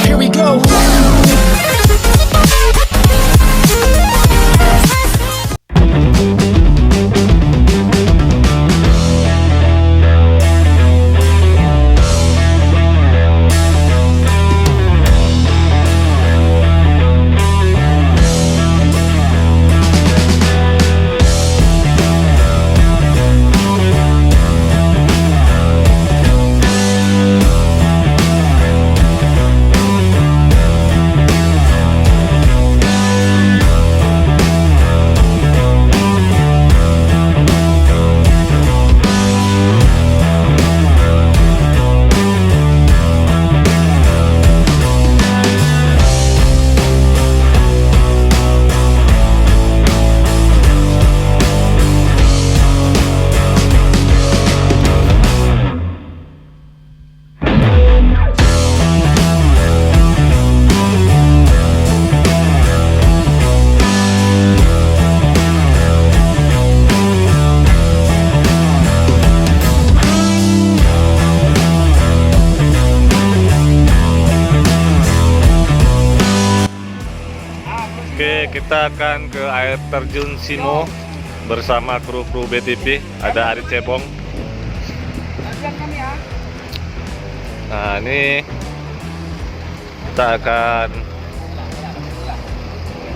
Here we go. Oke, kita akan ke air terjun Simau bersama kru-kru Ubtv. Ada Ari Cebong. Nah, ini kita akan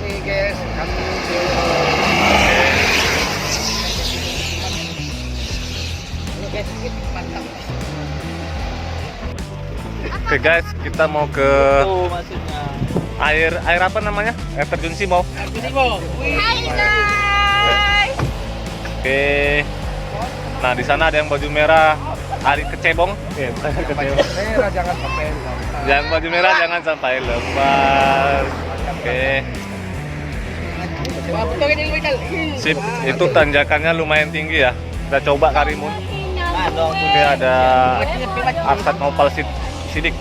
ini guys, kami Oke guys, kita mau ke air apa namanya? Air terjun Simau. Hai guys. Oke. Nah, di sana ada yang baju merah, Ari Kecebong. merah jangan sampai lepas. Yang baju merah jangan sampai lepas. Oke. Sip, itu tanjakannya lumayan tinggi ya. Kita coba Karimun. Oke, ada Arsat Nopal sidik.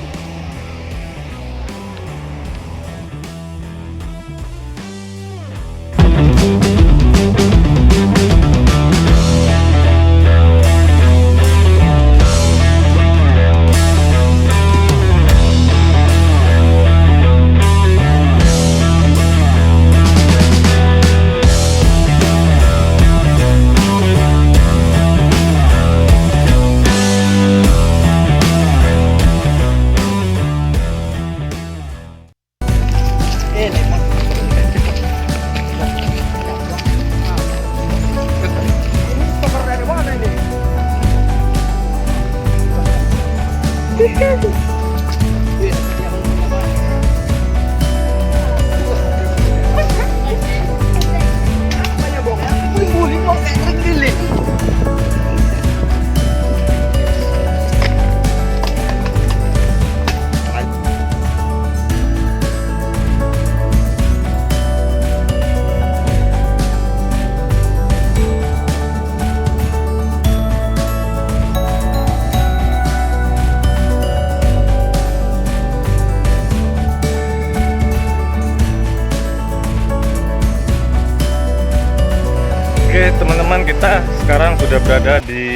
Oke teman-teman, kita sekarang sudah berada di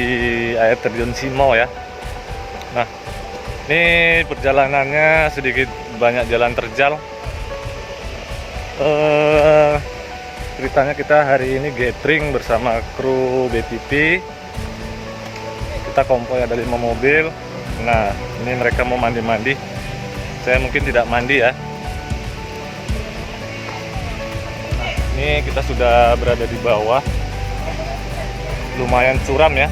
air terjun Simau ya. Nah, ini perjalanannya sedikit banyak jalan terjal. Ceritanya kita hari ini gathering bersama kru Ubtv. Kita konvoy ada 5 mobil. Nah, ini mereka mau mandi-mandi. Saya mungkin tidak mandi ya. Nah, ini kita sudah berada di bawah. Lumayan curam ya.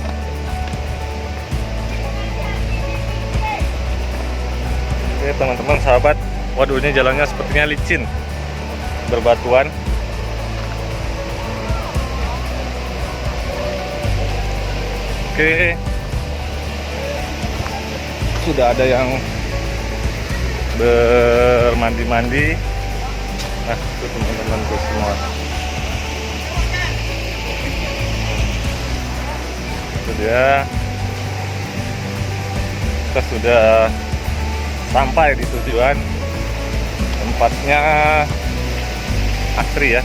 Oke teman-teman sahabat, waduh ini jalannya sepertinya licin, berbatuan. Oke, sudah ada yang bermandi-mandi. Nah itu teman-teman semua. Itu dia, kita sudah sampai di tujuan. Tempatnya asri ya.